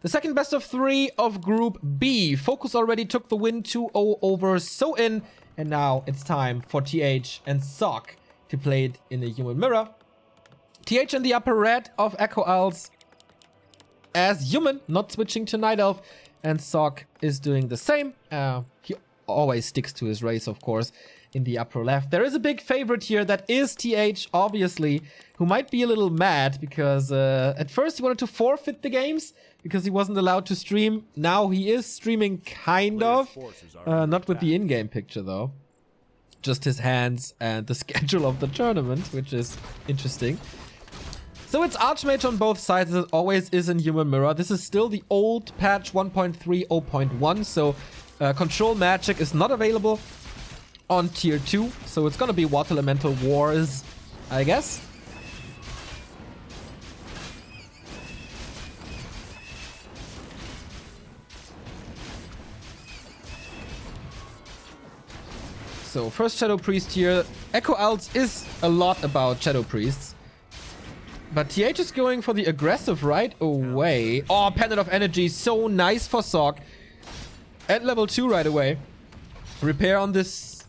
The second best of 3 of Group B. Focus already took the win 2-0 over So-In. And now it's time for TH and Sock to play it in the human mirror. TH in the upper red of Echo Owls as human, not switching to Night Elf. And Sock is doing the same. He always sticks to his race, of course, in the upper left. There is a big favorite here that is TH, obviously, who might be a little mad because at first he wanted to forfeit the games because he wasn't allowed to stream. Now he is streaming, kind of. Not with the in-game picture, though. Just his hands and the schedule of the tournament, which is interesting. So it's Archmage on both sides, as it always is in Human Mirror. This is still the old patch 1.30.1, so Control Magic is not available on Tier 2. So it's gonna be Water Elemental Wars, I guess. So first Shadow Priest here. Echo Owls is a lot about Shadow Priests. But TH is going for the aggressive right away. Oh, Pendant of Energy. So nice for Sock. At level 2 right away. Repair on this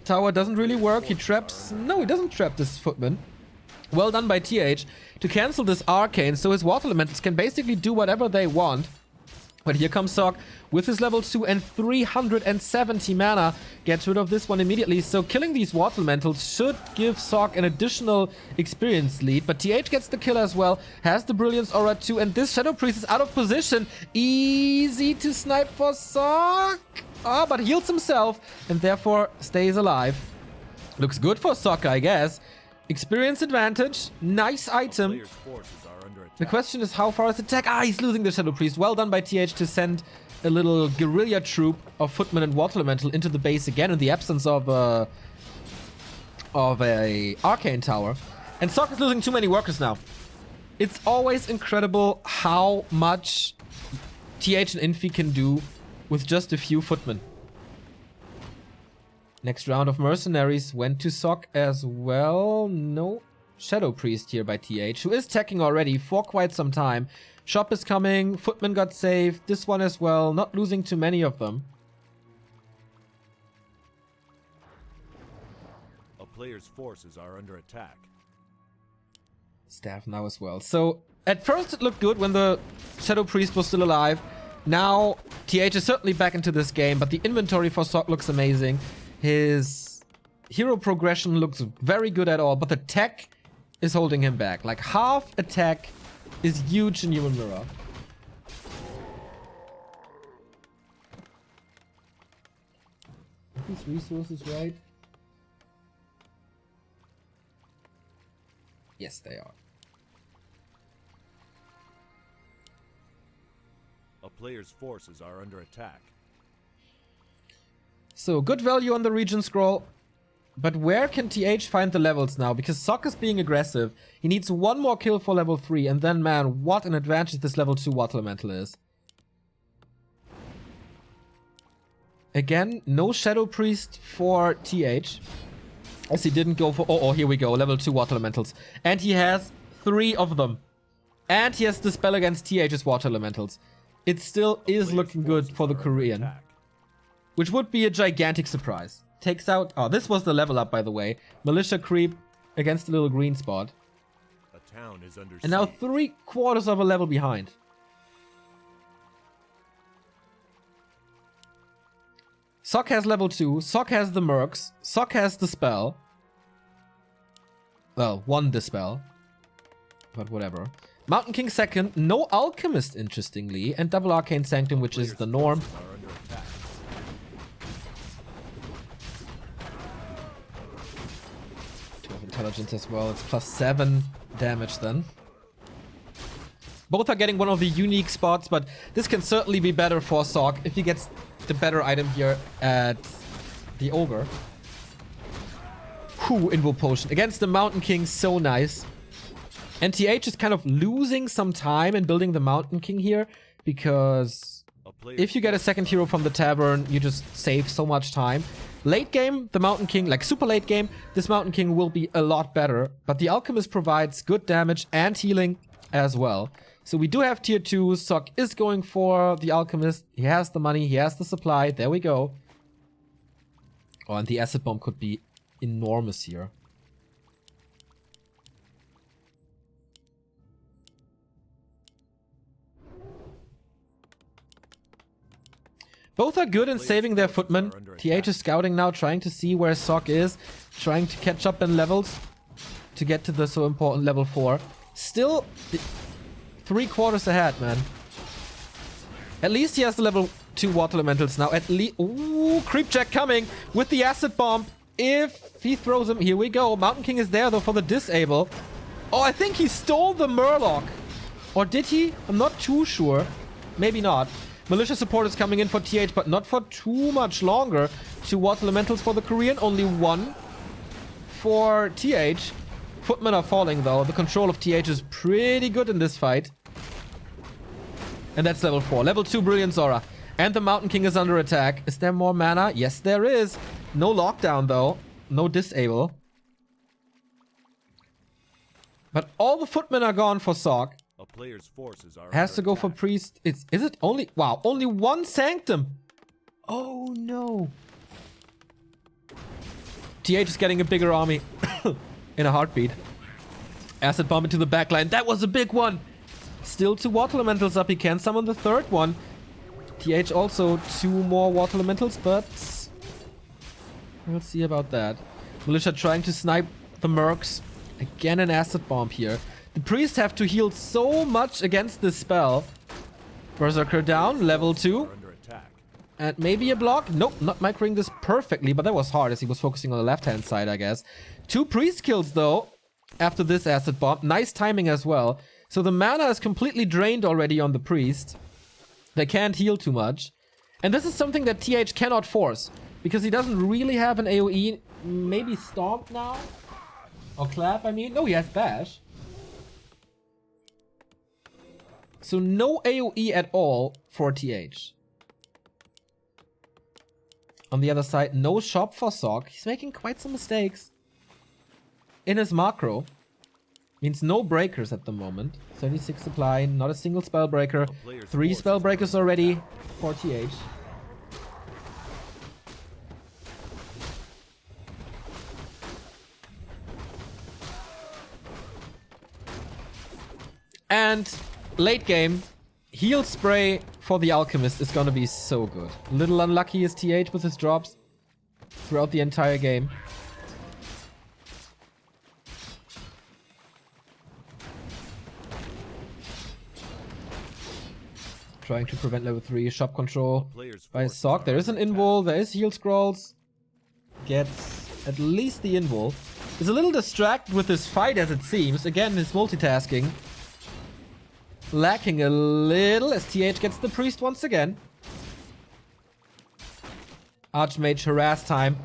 tower doesn't really work. He traps... No, he doesn't trap this Footman. Well done by TH to cancel this Arcane. So his Water Elementals can basically do whatever they want. But here comes Sock with his level 2 and 370 mana. Gets rid of this one immediately. So killing these Water Elementals should give Sock an additional experience lead. But TH gets the kill as well. Has the Brilliance Aura too. And this Shadow Priest is out of position. Easy to snipe for Sock. Oh, but heals himself and therefore stays alive. Looks good for Sock, I guess. Experience advantage. Nice item. The question is, how far is the attack? Ah, he's losing the Shadow Priest. Well done by TH to send a little guerrilla troop of Footman and Water Elemental into the base again in the absence of a Arcane Tower. And Sock is losing too many workers now. It's always incredible how much TH and Infi can do with just a few Footmen. Next round of Mercenaries went to Sock as well. No Shadow Priest here by TH, who is teching already for quite some time. Shop is coming. Footman got saved. This one as well. Not losing too many of them. A player's forces are under attack. Staff now as well. So at first it looked good when the Shadow Priest was still alive. Now TH is certainly back into this game, but the inventory for Sock looks amazing. His hero progression looks very good at all, but the tech is holding him back. Like, half attack is huge in Human Mirror. Are these resources right? Yes, they are. A player's forces are under attack. So, good value on the region scroll. But where can TH find the levels now? Because Sock is being aggressive. He needs one more kill for level 3. And then, man, what an advantage this level 2 Water Elemental is. Again, no Shadow Priest for TH. As he didn't go for... Oh, here we go. Level 2 Water Elementals. And he has 3 of them. And he has the spell against TH's Water Elementals. It still is looking good for the Korean. Which would be a gigantic surprise. Takes out... Oh, this was the level up, by the way. Militia creep against the little green spot. A town is under and now siege. 3/4 of a level behind. Sock has level 2. Sock has the mercs. Sock has the spell. Well, one dispel. But whatever. Mountain King second. No Alchemist, interestingly. And double Arcane Sanctum, which is the norm. Intelligence as well. It's +7 damage then. Both are getting one of the unique spots, but this can certainly be better for Sock if he gets the better item here at the Ogre. Whew, Invo Potion. Against the Mountain King, so nice. And TH is kind of losing some time in building the Mountain King here, because if you get a second hero from the tavern, you just save so much time. Late game, the Mountain King, like super late game, this Mountain King will be a lot better. But the Alchemist provides good damage and healing as well. So we do have tier 2. Sok is going for the Alchemist. He has the money. He has the supply. There we go. Oh, and the Acid Bomb could be enormous here. Both are good in saving their footmen. TH is scouting now, trying to see where Sok is. Trying to catch up in levels to get to the so important level 4. Still 3/4 ahead, man. At least he has the level 2 water elementals now. At least... Ooh, creep check coming with the acid bomb. If he throws him... Here we go. Mountain King is there, though, for the disable. Oh, I think he stole the Murloc. Or did he? I'm not too sure. Maybe not. Militia support is coming in for TH, but not for too much longer. 2 water elementals for the Korean. Only 1 for TH. Footmen are falling, though. The control of TH is pretty good in this fight. And that's level 4. Level 2 Brilliant Zora. And the Mountain King is under attack. Is there more mana? Yes, there is. No lockdown, though. No disable. But all the footmen are gone for Sok. A player's forces are Has to go for attack. priest. Is it only... Wow, only 1 sanctum. Oh, no. TH is getting a bigger army. In a heartbeat. Acid bomb into the backline. That was a big one. Still 2 water elementals up. He can summon the 3rd one. TH also 2 more water elementals, but we'll see about that. Militia trying to snipe the mercs. Again an acid bomb here. The priests have to heal so much against this spell. Berserker down, level 2. Under attack. And maybe a block. Nope, not microing this perfectly, but that was hard as he was focusing on the left-hand side, I guess. 2 priest kills, though, after this acid bomb. Nice timing as well. So the mana is completely drained already on the priest. They can't heal too much. And this is something that TH cannot force, because he doesn't really have an AoE. Maybe Stomp now? Or Clap, I mean. No, he has Bash. So no AoE at all for TH. On the other side, no shop for Sok. He's making quite some mistakes in his macro. Means no breakers at the moment. 36 supply, not a single spell breaker. 3 spell breakers already for TH. And late game, heal spray for the Alchemist is gonna be so good. Little unlucky is TH with his drops throughout the entire game. Trying to prevent level 3 shop control by Sok. There is an invul, there is heal scrolls. Gets at least the invul. Is a little distracted with this fight as it seems. Again, his multitasking. Lacking a little as TH gets the priest once again. Archmage harass time.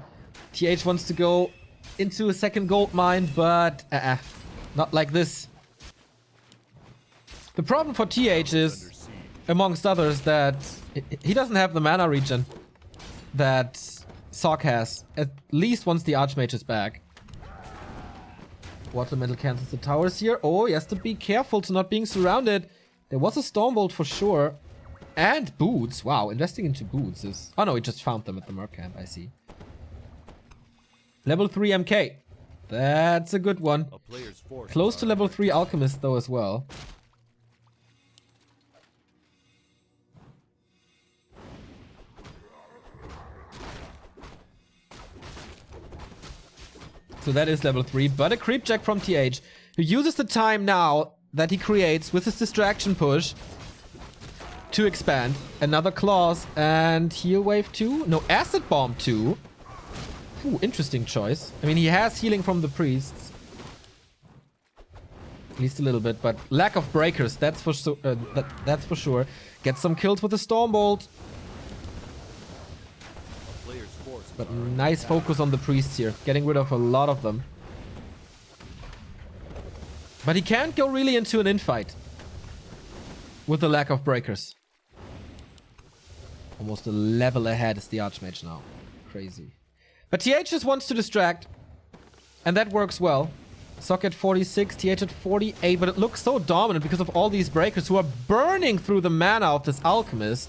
TH wants to go into a second gold mine, but not like this. The problem for TH is, amongst others, that he doesn't have the mana regen that Sok has. At least once the Archmage is back. Water Elemental cancels the towers here. Oh, he has to be careful to not being surrounded. There was a Stormbolt for sure. And boots. Wow, investing into boots is... Oh no, he just found them at the Merc camp, I see. Level 3 MK. That's a good one. Close to level 3 Alchemist though as well. So that is level 3, but a creep check from TH, who uses the time now that he creates with his distraction push to expand. Another claws and heal wave 2? No, acid bomb 2. Ooh, interesting choice. I mean, he has healing from the priests. At least a little bit, but lack of breakers, that's for that's for sure. Get some kills with the Stormbolt. But nice focus on the priests here, getting rid of a lot of them. But he can't go really into an infight with the lack of breakers. Almost a level ahead is the Archmage now. Crazy. But TH just wants to distract, and that works well. Sock at 46, TH at 48, but it looks so dominant because of all these breakers who are burning through the mana of this Alchemist.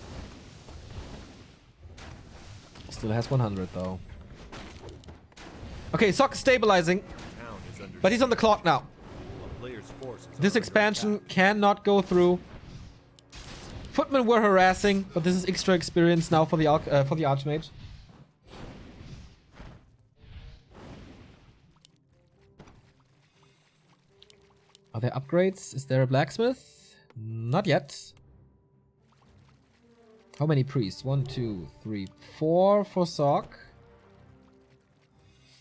Still has 100 though. Okay, Sock is stabilizing, but he's on the clock now. This expansion cannot go through. Footmen were harassing, but this is extra experience now for the Archmage. Are there upgrades? Is there a blacksmith? Not yet. How many priests? 1, 2, 3, 4 for Sock.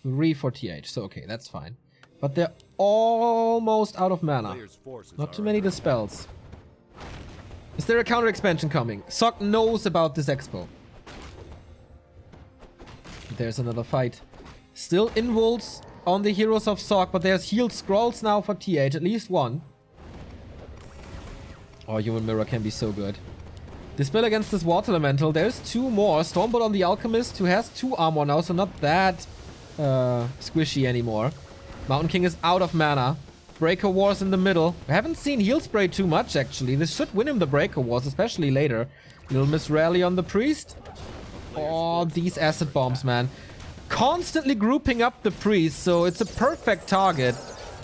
3 for TH. So okay, that's fine. But they're almost out of mana. Not too many dispels. Is there a counter expansion coming? Sock knows about this expo. There's another fight. Still invulns on the heroes of Sock, but there's healed scrolls now for TH, at least one. Oh, Human Mirror can be so good. Dispel against this Water Elemental. There's 2 more. Stormbolt on the Alchemist, who has 2 armor now, so not that squishy anymore. Mountain King is out of mana. Breaker Wars in the middle. I haven't seen Heal Spray too much, actually. This should win him the Breaker Wars, especially later. Little Miss Rally on the Priest. Oh, these acid bombs, man. Constantly grouping up the Priest, so it's a perfect target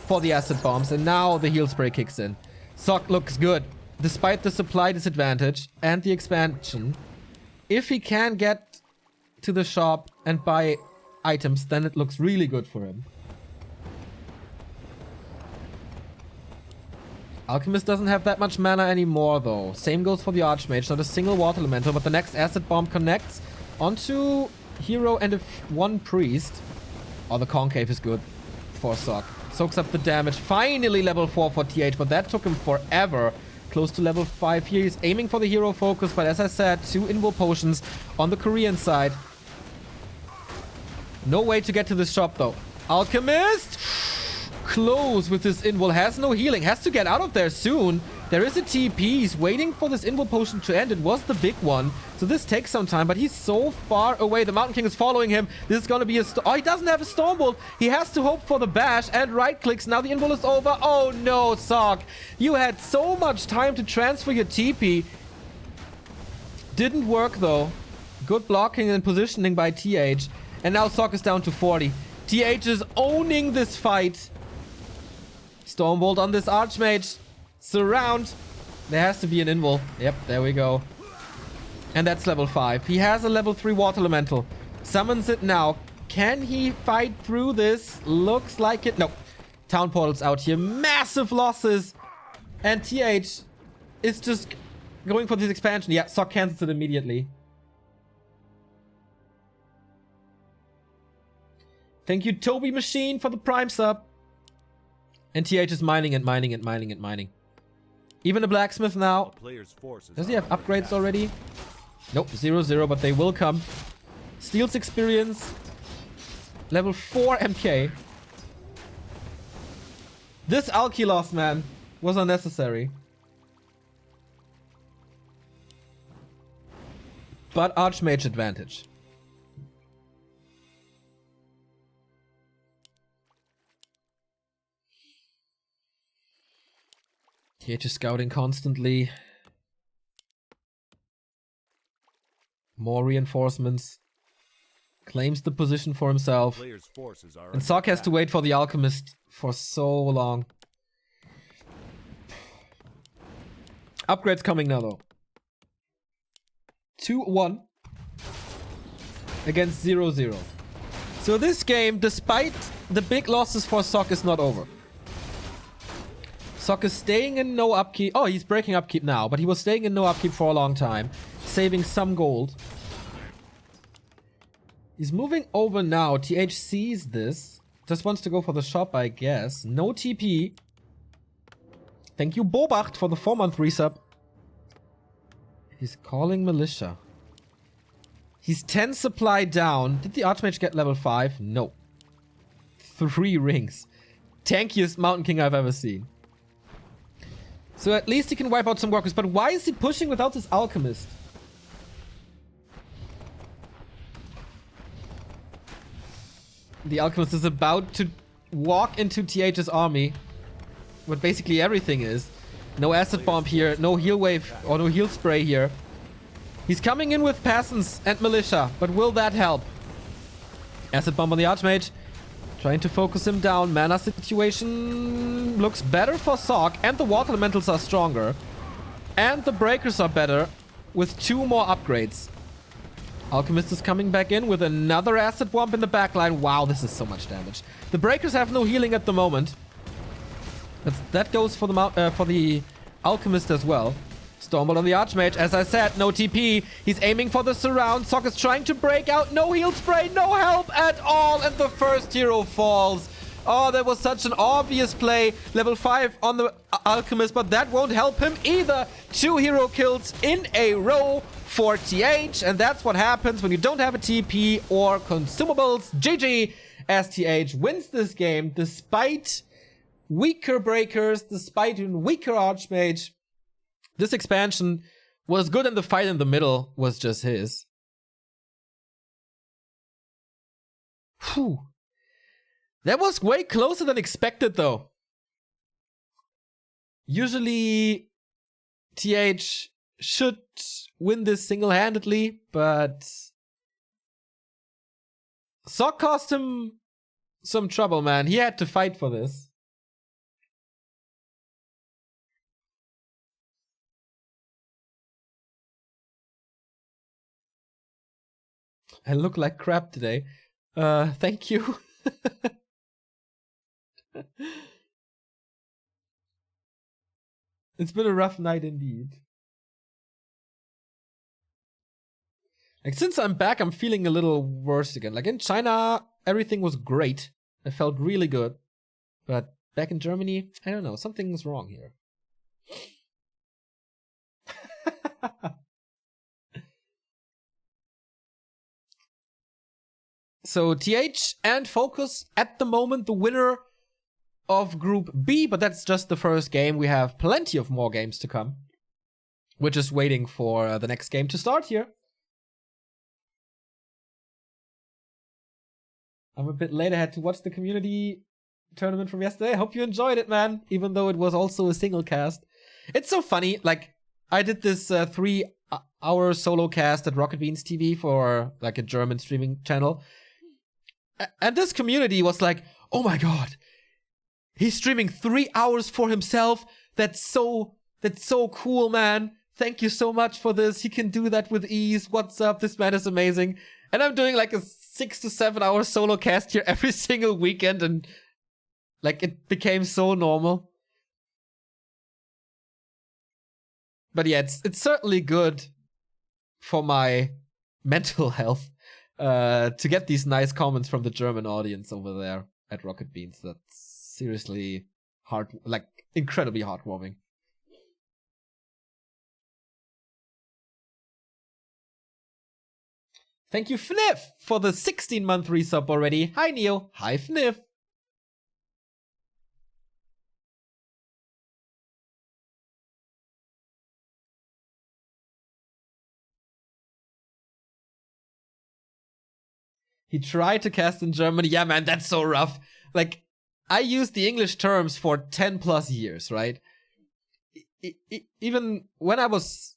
for the acid bombs. And now the Heal Spray kicks in. Sock looks good, despite the supply disadvantage and the expansion. If he can get to the shop and buy items, then it looks really good for him. Alchemist doesn't have that much mana anymore, though. Same goes for the Archmage. Not a single Water Elemental, but the next Acid Bomb connects onto Hero and one Priest. Oh, the Concave is good for Sock. Soaks up the damage. Finally level 4 for TH, but that took him forever. Close to level 5 here. He's aiming for the Hero Focus, but as I said, 2 Invul Potions on the Korean side. No way to get to this shop, though. Alchemist! Close with this Invul. Has no healing. Has to get out of there soon. There is a TP. He's waiting for this Invul Potion to end. It was the big one. So this takes some time, but he's so far away. The Mountain King is following him. This is going to be a... Oh, he doesn't have a Stormbolt. He has to hope for the bash and right-clicks. Now the Invul is over. Oh, no, Sock. You had so much time to transfer your TP. Didn't work, though. Good blocking and positioning by TH. And now Sock is down to 40. TH is owning this fight. Stormbolt on this Archmage. Surround. There has to be an Invul. Yep, there we go. And that's level 5. He has a level 3 Water Elemental. Summons it now. Can he fight through this? Looks like it. No. Town Portal's out here. Massive losses. And TH is just going for this expansion. Yeah, Sock cancels it immediately. Thank you, Toby Machine, for the Prime sub. And TH is mining and mining and mining and mining. Even a blacksmith now. Does he have upgrades already? Nope, 0-0, but they will come. Steals experience. Level 4 MK. This Alki loss, man, was unnecessary. But Archmage advantage. TH is scouting constantly. More reinforcements. Claims the position for himself. And Sock has to wait for the Alchemist for so long. Upgrades coming now, though. 2-1 against 0-0. So this game, despite the big losses for Sock, is not over. Sock is staying in no upkeep. Oh, he's breaking upkeep now, but he was staying in no upkeep for a long time, saving some gold. He's moving over now. TH sees this. Just wants to go for the shop, I guess. No TP. Thank you, Bobacht, for the 4-month resub. He's calling Militia. He's 10 supply down. Did the Archmage get level 5? No. 3 rings. Tankiest Mountain King I've ever seen. So at least he can wipe out some workers. But why is he pushing without this Alchemist? The Alchemist is about to walk into TH's army. What basically everything is. No acid bomb here, no heal wave or no heal spray here. He's coming in with peasants and militia, but will that help? Acid bomb on the Archmage. Trying to focus him down. Mana situation looks better for Sock, and the water elementals are stronger. And the breakers are better with 2 more upgrades. Alchemist is coming back in with another acid bomb in the backline. Wow, this is so much damage. The breakers have no healing at the moment. That goes for the Alchemist as well. Stormbolt on the Archmage. As I said, no TP. He's aiming for the surround. Sock is trying to break out. No heal spray. No help at all. And the first hero falls. Oh, that was such an obvious play. Level 5 on the Alchemist, but that won't help him either. 2 hero kills in a row for TH. And that's what happens when you don't have a TP or consumables. GG, as TH wins this game despite weaker breakers, despite a weaker Archmage. This expansion was good and the fight in the middle was just his. Whew. That was way closer than expected though. Usually TH should win this single-handedly, but Sock cost him some trouble, man. He had to fight for this. I look like crap today. Thank you. It's been a rough night indeed. Like, since I'm back, I'm feeling a little worse again. Like, in China, everything was great. I felt really good. But back in Germany, I don't know. Something's wrong here. So TH and Focus at the moment the winner of Group B, but that's just the first game. We have plenty of more games to come. We're just waiting for the next game to start here. I'm a bit late. I had to watch the community tournament from yesterday. I hope you enjoyed it, man, even though it was also a single cast. It's so funny. Like, I did this 3-hour solo cast at Rocket Beans TV for like a German streaming channel. And this community was like, oh my god, he's streaming 3 hours for himself. That's so cool, man. Thank you so much for this. He can do that with ease. What's up? This man is amazing. And I'm doing like a 6 to 7 hour solo cast here every single weekend, and like it became so normal. But yeah, it's certainly good for my mental health to get these nice comments from the German audience over there at Rocket Beans. That's seriously incredibly heartwarming. Thank you, Fnif, for the 16-month resub already. Hi, Neo. Hi, Fnif. He tried to cast in Germany. Yeah, man, that's so rough. Like, I used the English terms for 10 plus years, right? Even when I was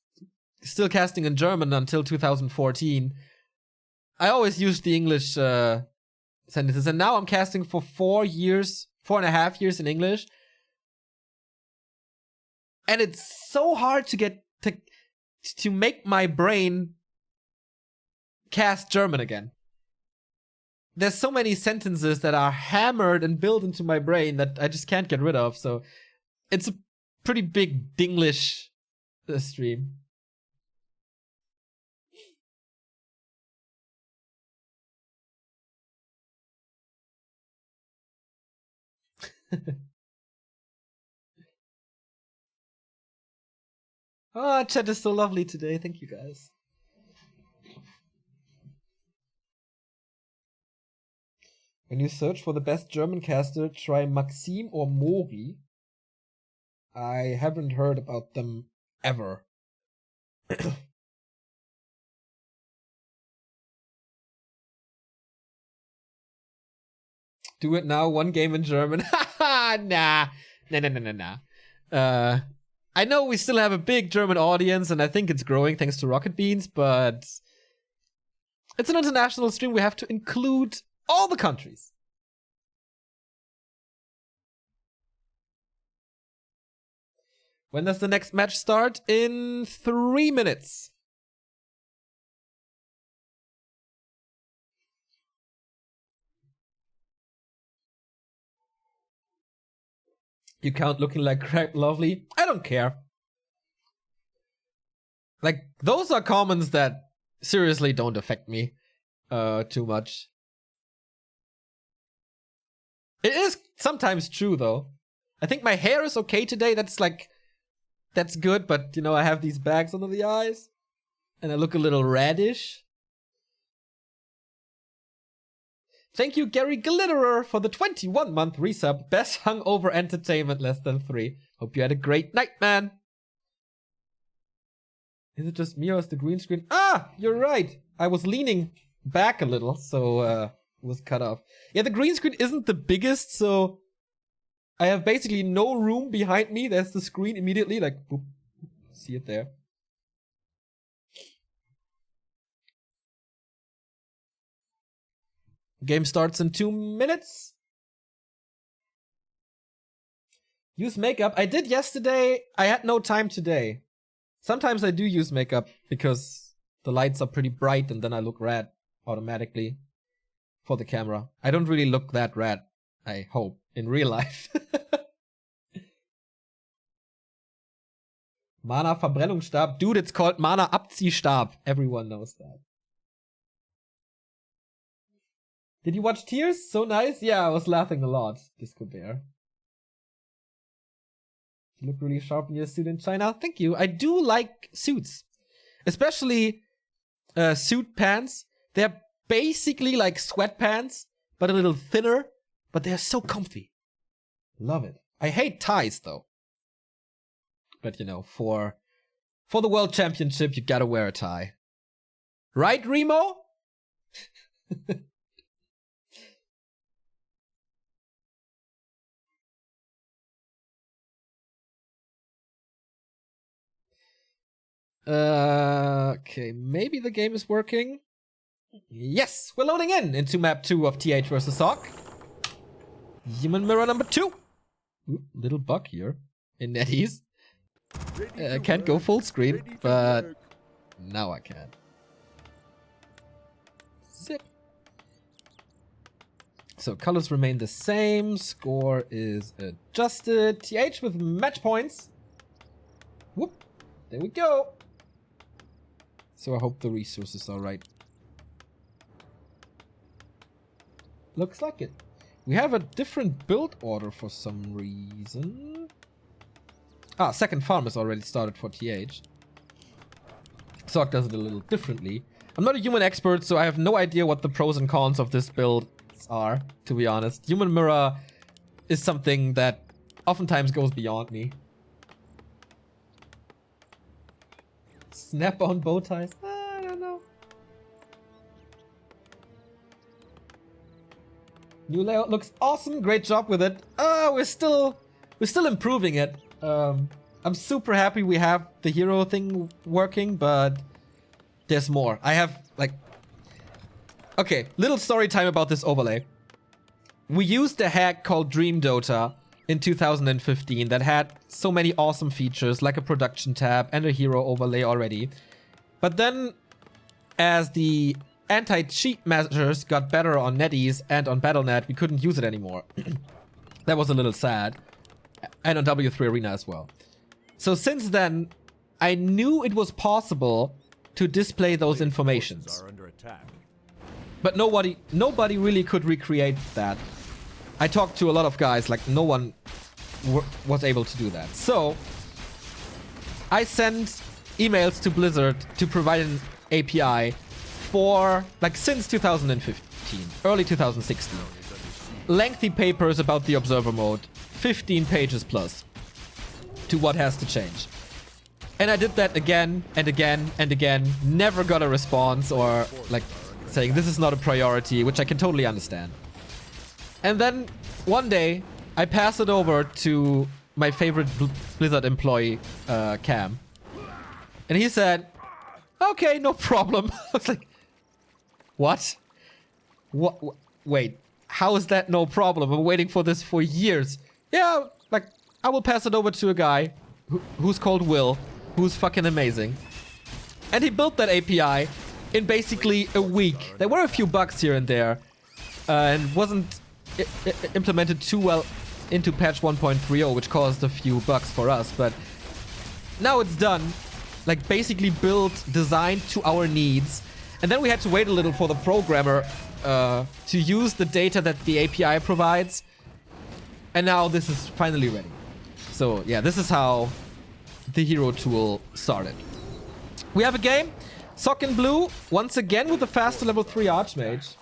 still casting in German until 2014, I always used the English sentences. And now I'm casting for 4.5 years in English. And it's so hard to get to make my brain cast German again. There's so many sentences that are hammered and built into my brain that I just can't get rid of. So it's a pretty big Dinglish stream. Oh, chat is so lovely today. Thank you, guys. When you search for the best German caster, try Maxim or Mori. I haven't heard about them ever. Do it now, one game in German. Nah. I know we still have a big German audience, and I think it's growing thanks to Rocket Beans, but it's an international stream. We have to include all the countries. When does the next match start? In 3 minutes. You count looking like crap lovely? I don't care. Like, those are comments that seriously don't affect me too much. It is sometimes true, though. I think my hair is okay today. That's good, but, you know, I have these bags under the eyes. And I look a little reddish. Thank you, Gary Glitterer, for the 21-month resub. Best hungover entertainment, less than 3. Hope you had a great night, man. Is it just me or is the green screen? Ah, you're right. I was leaning back a little, so it was cut off. Yeah, the green screen isn't the biggest, so I have basically no room behind me. There's the screen immediately, like, boop. See it there. Game starts in 2 minutes. Use makeup. I did yesterday. I had no time today. Sometimes I do use makeup because the lights are pretty bright and then I look red automatically for the camera. I don't really look that red, I hope, in real life. Mana Verbrennungsstab. Dude, it's called Mana Abziehstab. Everyone knows that. Did you watch Tears? So nice. Yeah, I was laughing a lot. Disco Bear. You look really sharp in your suit in China. Thank you. I do like suits. Especially suit pants. They're basically like sweatpants, but a little thinner. But they're so comfy. Love it. I hate ties though. But you know, for the World Championship, you gotta wear a tie. Right, Remo? Okay, maybe the game is working. Yes, we're loading into map 2 of TH vs. Hawk. Human mirror number 2. Ooh, little bug here in NetEase. I can't go full screen, but now I can. Zip. So colors remain the same. Score is adjusted. TH with match points. Whoop. There we go. So I hope the resources are right. Looks like it. We have a different build order for some reason. Ah, second farm is already started for TH. Zog does it a little differently. I'm not a human expert, so I have no idea what the pros and cons of this build are, to be honest. Human mirror is something that oftentimes goes beyond me. Snap-on bow ties? I don't know. New layout looks awesome. Great job with it. We're still improving it. I'm super happy we have the hero thing working, but there's more. I have like... Okay, little story time about this overlay. We used a hack called Dream Dota in 2015 that had so many awesome features like a production tab and a hero overlay already. But then as the anti-cheat measures got better on NetEase and on Battle.net, we couldn't use it anymore. That was a little sad. And on W3 Arena as well. So since then, I knew it was possible to display those informations. But nobody really could recreate that. I talked to a lot of guys, like no one was able to do that. So I sent emails to Blizzard to provide an API for, like, since 2015, early 2016. Lengthy papers about the observer mode, 15 pages plus, to what has to change. And I did that again and again and again, never got a response or like saying this is not a priority, which I can totally understand. And then one day, I pass it over to my favorite Blizzard employee, Cam. And he said, okay, no problem. I was like, what? What? Wait, how is that no problem? I'm waiting for this for years. Yeah, like, I will pass it over to a guy who's called Will, who's fucking amazing. And he built that API in basically a week. There were a few bugs here and there, and wasn't implemented too well into patch 1.30, which caused a few bugs for us, but now it's done. Like, basically built, designed to our needs. And then we had to wait a little for the programmer to use the data that the API provides. And now this is finally ready. So yeah, this is how the hero tool started. We have a game. Sock in blue, once again with a faster level 3 Archmage.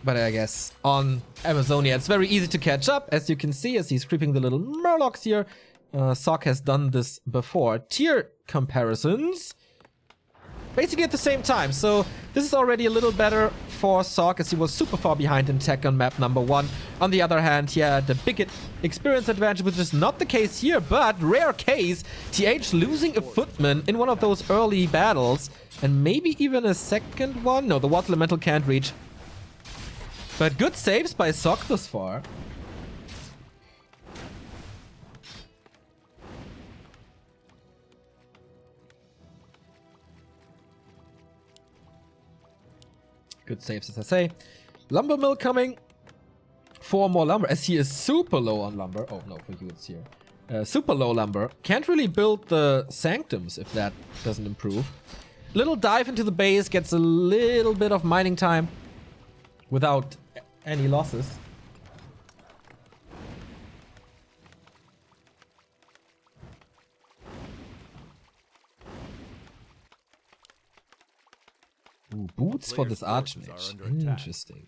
But I guess on Amazonia, it's very easy to catch up, as you can see, as he's creeping the little murlocs here. Sock has done this before. Tier comparisons, basically at the same time. So this is already a little better for Sock, as he was super far behind in tech on map number 1. On the other hand, he had the big experience advantage, which is not the case here, but rare case, TH losing a footman in one of those early battles, and maybe even a second one. No, the Water Elemental can't reach. But good saves by Sock thus far. Good saves, as I say. Lumber mill coming. 4 more lumber, as he is super low on lumber. Oh no, for you it's here. Super low lumber. Can't really build the sanctums if that doesn't improve. Little dive into the base, gets a little bit of mining time without any losses. Ooh, boots for this Archmage. Interesting.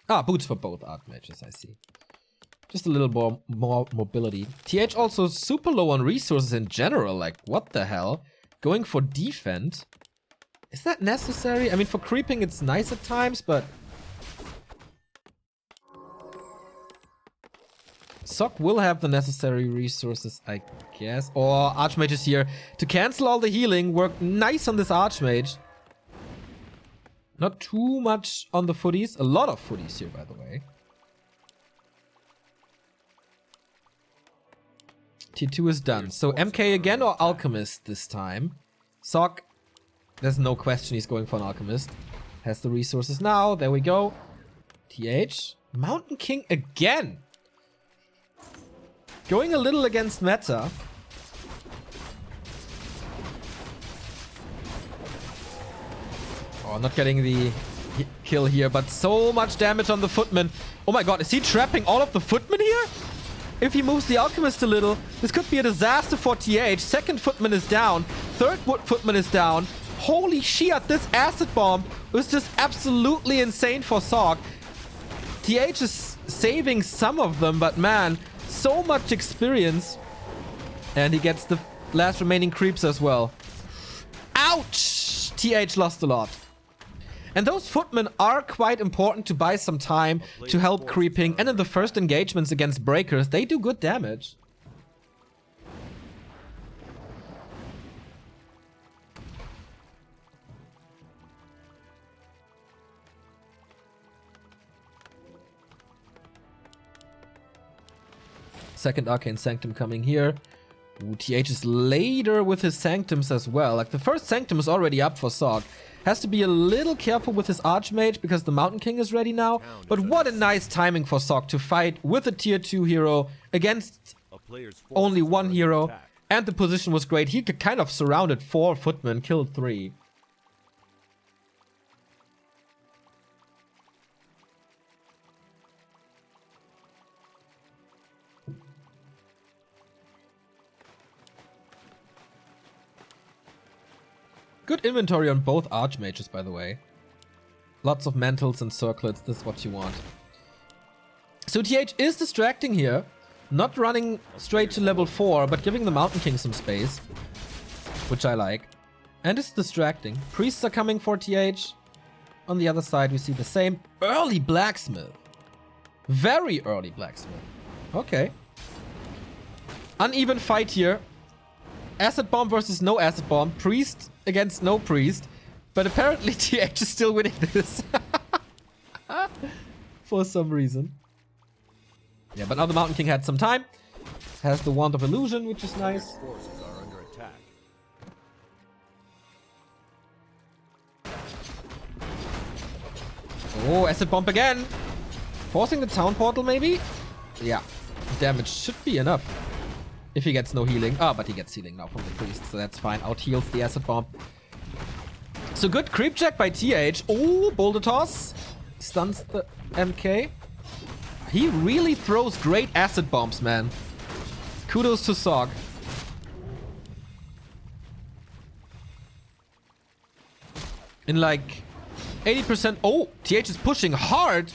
Ah, boots for both Archmages, I see. Just a little more mobility. TH also super low on resources in general. Like, what the hell? Going for defend? Is that necessary? I mean, for creeping it's nice at times, but... Sock will have the necessary resources, I guess. Or Archmage is here to cancel all the healing. Work nice on this Archmage. Not too much on the footies. A lot of footies here, by the way. T2 is done. So MK again or Alchemist this time? Sock, there's no question he's going for an Alchemist. Has the resources now. There we go. TH. Mountain King again. Going a little against meta. Oh, not getting the kill here, but so much damage on the footman. Oh my god, is he trapping all of the footmen here? If he moves the Alchemist a little, this could be a disaster for TH. Second footman is down. Third footman is down. Holy shit, this acid bomb was just absolutely insane for Sock. TH is saving some of them, but man, so much experience. And he gets the last remaining creeps as well. Ouch! TH lost a lot. And those footmen are quite important to buy some time to help creeping. And in the first engagements against breakers, they do good damage. Second Arcane Sanctum coming here. Ooh, TH is later with his Sanctums as well. Like, the first Sanctum is already up for Sock. Has to be a little careful with his Archmage because the Mountain King is ready now. But what a nice timing for Sock to fight with a tier 2 hero against only one hero. And the position was great. He kind of surrounded 4 footmen, killed 3. Good inventory on both Archmages, by the way. Lots of mantles and circlets, this is what you want. So TH is distracting here. Not running straight to level 4, but giving the Mountain King some space. Which I like. And it's distracting. Priests are coming for TH. On the other side, we see the same early Blacksmith. Very early Blacksmith. Okay. Uneven fight here. Acid Bomb versus no Acid Bomb. Priest against no Priest. But apparently TH is still winning this. For some reason. Yeah, but now the Mountain King had some time. Has the Wand of Illusion, which is nice. Forces are under attack. Oh, Acid Bomb again. Forcing the Town Portal, maybe? Yeah. Damage should be enough. If he gets no healing. Ah, but he gets healing now from the Priest, so that's fine. Out heals the Acid Bomb. So good creep check by TH. Oh, Boulder Toss. Stuns the MK. He really throws great Acid Bombs, man. Kudos to Sog. In like 80%. Oh, TH is pushing hard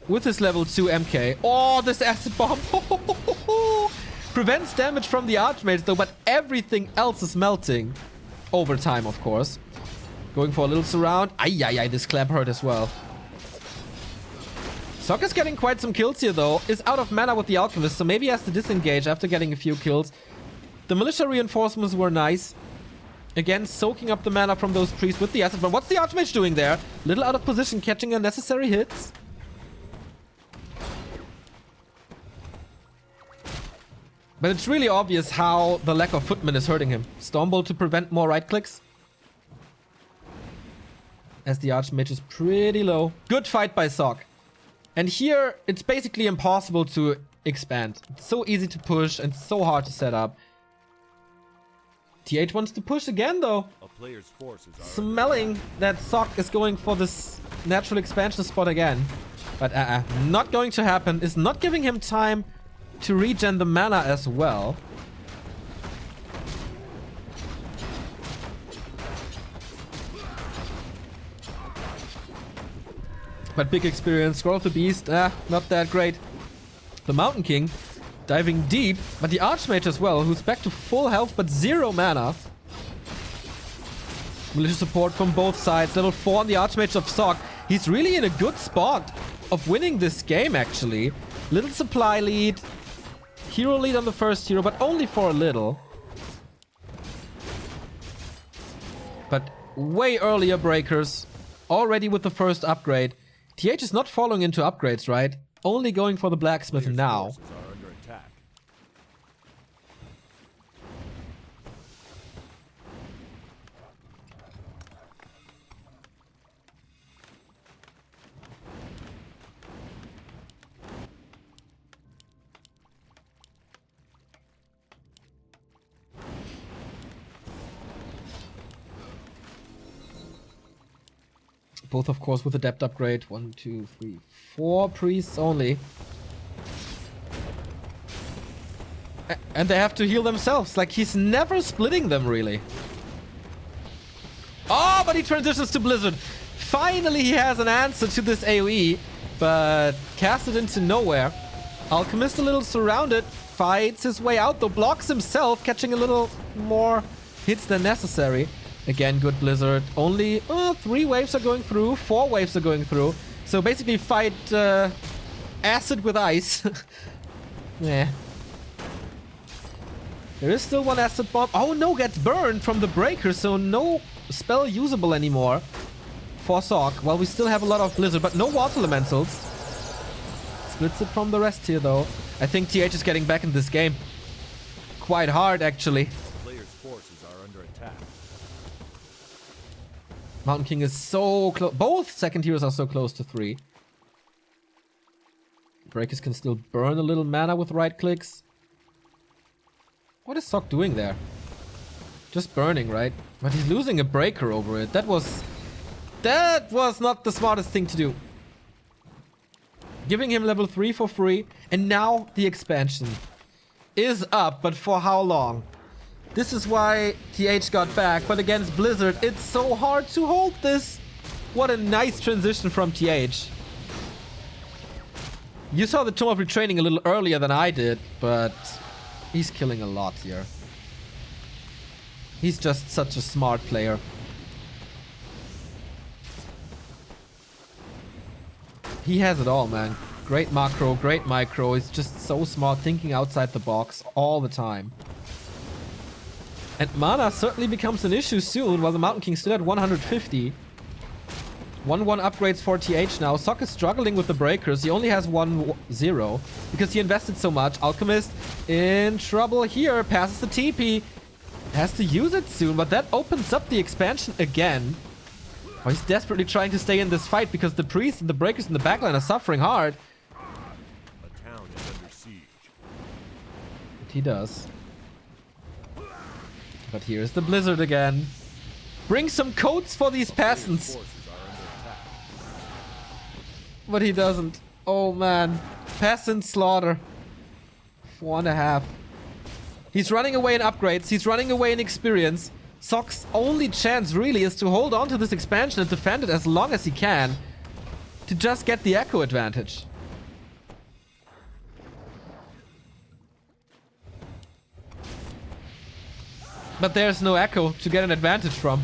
with his level 2 MK. Oh, this Acid Bomb. Prevents damage from the Archmage though, but everything else is melting. Over time, of course. Going for a little surround. Ay, this clap hurt as well. Sok is getting quite some kills here though. Is out of mana with the Alchemist, so maybe he has to disengage after getting a few kills. The Militia reinforcements were nice. Again, soaking up the mana from those priests with the Acid Bomb. What's the Archmage doing there? Little out of position, catching unnecessary hits. But it's really obvious how the lack of footman is hurting him. Stormbolt to prevent more right clicks. As the Archmage is pretty low. Good fight by Sok. And here, it's basically impossible to expand. It's so easy to push and so hard to set up. TH wants to push again though. A player's forces are Smelling that Sok is going for this natural expansion spot again. But not going to happen. Is not giving him time to regen the mana as well. But big experience. Scroll of the Beast, not that great. The Mountain King diving deep, but the Archmage as well, who's back to full health but 0 mana. Militia support from both sides. Level 4 on the Archmage of Sok. He's really in a good spot of winning this game, actually. Little supply lead. Hero lead on the first hero, but only for a little. But way earlier breakers. Already with the first upgrade. TH is not following into upgrades, right? Only going for the Blacksmith now. forces are under attack. Both, of course, with the depth upgrade. 1, 2, 3, 4 priests only. And they have to heal themselves. Like, he's never splitting them, really. Oh, but he transitions to Blizzard. Finally, he has an answer to this AoE. But cast it into nowhere. Alchemist a little surrounded. Fights his way out, though. Blocks himself, catching a little more hits than necessary. Again, good Blizzard. Only 3 waves are going through. 4 waves are going through. So basically fight acid with ice. Yeah. There is still one Acid Bomb. Oh no, gets burned from the breaker. So no spell usable anymore for Sok. While we still have a lot of Blizzard, but no Water Elementals. Splits it from the rest here though. I think TH is getting back in this game. Quite hard actually. The player's forces are under attack. Mountain King is so close. Both second heroes are so close to 3. Breakers can still burn a little mana with right clicks. What is Sok doing there? Just burning, right? But he's losing a breaker over it. That was not the smartest thing to do. Giving him level 3 for free. And now the expansion is up. But for how long? This is why TH got back, but against Blizzard, it's so hard to hold this. What a nice transition from TH. You saw the Tome of Retraining a little earlier than I did, but he's killing a lot here. He's just such a smart player. He has it all, man. Great macro, great micro. He's just so smart, thinking outside the box all the time. And mana certainly becomes an issue soon, while the Mountain King's still at 150. 1-1 upgrades for TH now. Sok is struggling with the breakers. He only has 1-0 because he invested so much. Alchemist in trouble here. Passes the TP. Has to use it soon, but that opens up the expansion again. Oh, he's desperately trying to stay in this fight because the priests and the breakers in the backline are suffering hard. A town is under siege. But he does. But here's the blizzard again. Bring some coats for these peasants. Forces are under attack. But he doesn't. Oh man. Peasant slaughter. 4.5. He's running away in upgrades. He's running away in experience. Sok's only chance really is to hold on to this expansion and defend it as long as he can. To just get the echo advantage. But there's no echo to get an advantage from.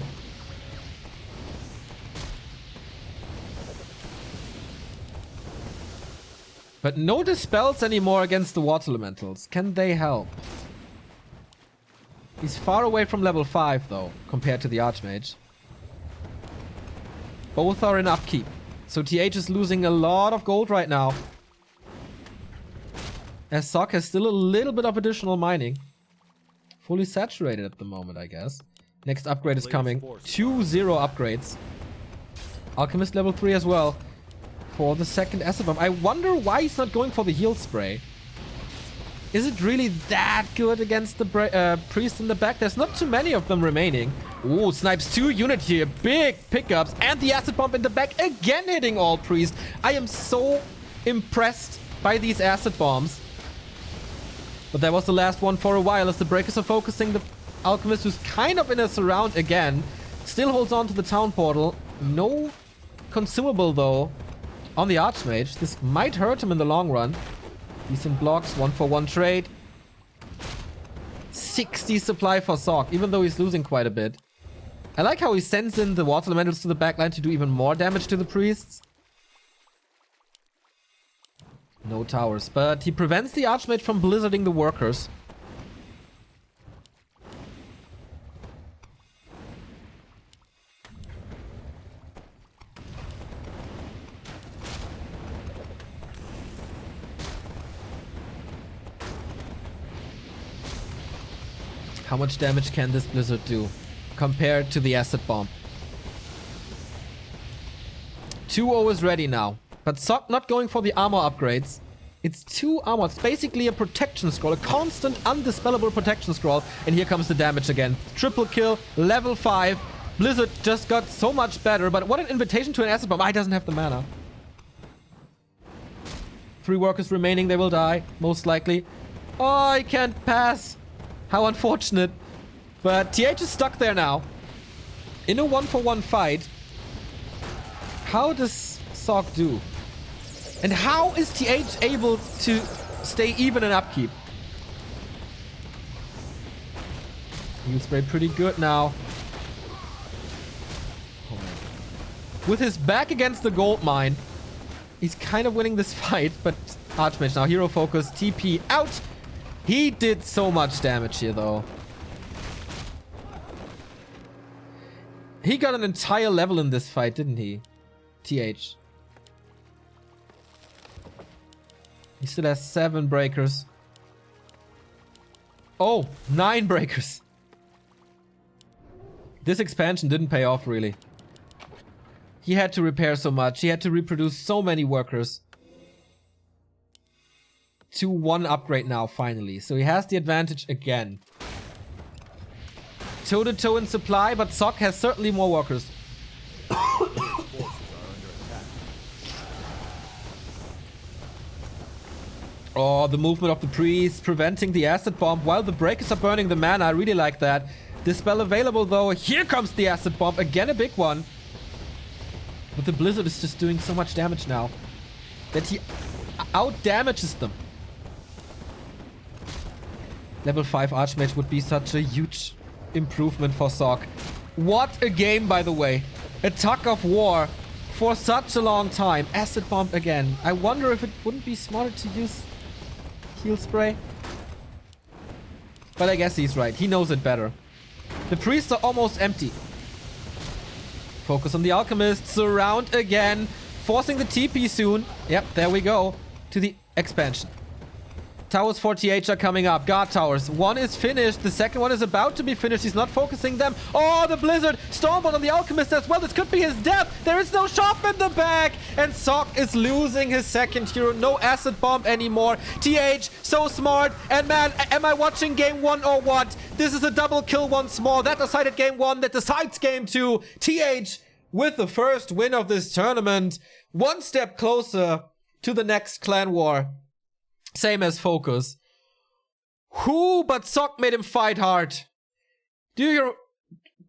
But no dispels anymore against the water elementals. Can they help? He's far away from level 5 though, compared to the Archmage. Both are in upkeep. So TH is losing a lot of gold right now. As Sok has still a little bit of additional mining. Fully saturated at the moment, I guess. Next upgrade is coming. 2-0 upgrades. Alchemist level 3 as well. For the second acid bomb. I wonder why he's not going for the heal spray. Is it really that good against the priest in the back? There's not too many of them remaining. Ooh, snipes 2 unit here. Big pickups. And the acid bomb in the back again hitting all priests. I am so impressed by these acid bombs. But that was the last one for a while as the breakers are focusing the alchemist, who's kind of in a surround again. Still holds on to the town portal. No consumable though on the Archmage. This might hurt him in the long run. Decent blocks, 1-for-1 trade. 60 supply for Sok, even though he's losing quite a bit. I like how he sends in the water elementals to the backline to do even more damage to the priests. No towers, but he prevents the Archmage from blizzarding the workers. How much damage can this blizzard do compared to the acid bomb? 2-0 is ready now. But Sok not going for the armor upgrades. It's 2 armor. It's basically a protection scroll. A constant, undispellable protection scroll. And here comes the damage again. Triple kill, level 5. Blizzard just got so much better. But what an invitation to an acid bomb. Ah, he doesn't have the mana. 3 workers remaining. They will die, most likely. Oh, he can't pass. How unfortunate. But TH is stuck there now. In a 1-for-1 fight. How does Sok do? And how is TH able to stay even in upkeep? He'll spray pretty good now. Oh man. With his back against the gold mine, he's kind of winning this fight, but Archmage now, hero focus, TP out. He did so much damage here though. He got an entire level in this fight, didn't he? TH. He still has 7 breakers. Oh, 9 breakers. This expansion didn't pay off really. He had to repair so much. He had to reproduce so many workers. 2-1 upgrade now, finally. So he has the advantage again. Toe-to-toe in supply, but Sok has certainly more workers. Oh, the movement of the priest, preventing the acid bomb while the breakers are burning the mana. I really like that. Dispel available though. Here comes the acid bomb. Again, a big one. But the blizzard is just doing so much damage now that he out damages them. Level 5 Archmage would be such a huge improvement for Sok. What a game, by the way. A tug of war for such a long time. Acid Bomb again. I wonder if it wouldn't be smarter to use Heal Spray. But I guess he's right. He knows it better. The priests are almost empty. Focus on the alchemists. Surround again. Forcing the TP soon. Yep, there we go. To the expansion. Towers for TH are coming up. Guard towers. One is finished. The second one is about to be finished. He's not focusing them. Oh, the blizzard. Stormbolt on the alchemist as well. This could be his death. There is no shop in the back. And Sok is losing his second hero. No acid bomb anymore. TH, so smart. And man, am I watching game 1 or what? This is a double kill once more. That decided game 1. That decides game 2. TH with the first win of this tournament. One step closer to the next clan war. Same as Focus. Who but Sok made him fight hard? Do you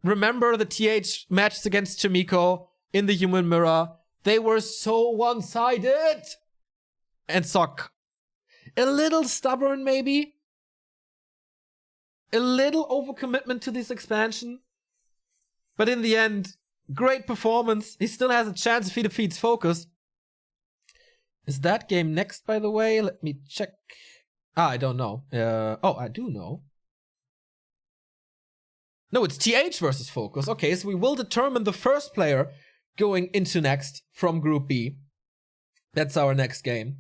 remember the TH matches against Chimiko in the Human Mirror? They were so one-sided. And Sok, a little stubborn maybe? A little overcommitment to this expansion? But in the end, great performance. He still has a chance if he defeats Focus. Is that game next, by the way? Let me check. I don't know. Oh, I do know. No, it's TH versus Focus. Okay, so we will determine the first player going into next from Group B. That's our next game.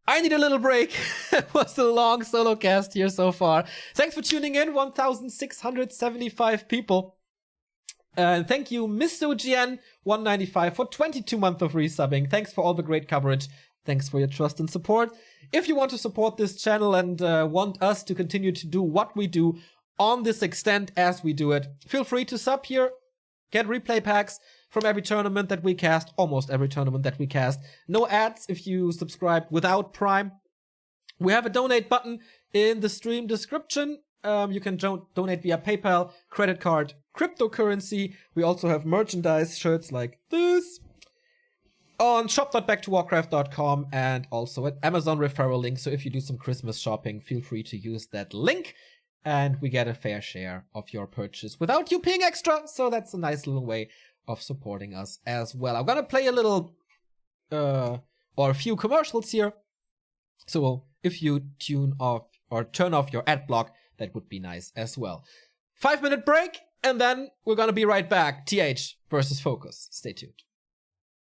I need a little break. It was a long solo cast here so far. Thanks for tuning in, 1,675 people. Thank you, Mr. GN195 for 22 months of resubbing. Thanks for all the great coverage. Thanks for your trust and support. If you want to support this channel and want us to continue to do what we do on this extent as we do it, feel free to sub here. Get replay packs from every tournament that we cast, almost every tournament that we cast. No ads if you subscribe without Prime. We have a donate button in the stream description. You can donate via PayPal, credit card, cryptocurrency. We also have merchandise, shirts like this on shop.backtowarcraft.com and also at Amazon referral link. So if you do some Christmas shopping, feel free to use that link and we get a fair share of your purchase without you paying extra. So that's a nice little way of supporting us as well. I'm gonna play a little or a few commercials here. So if you tune off or turn off your ad block, that would be nice as well. 5-minute break, and then we're gonna be right back. TH versus Focus. Stay tuned.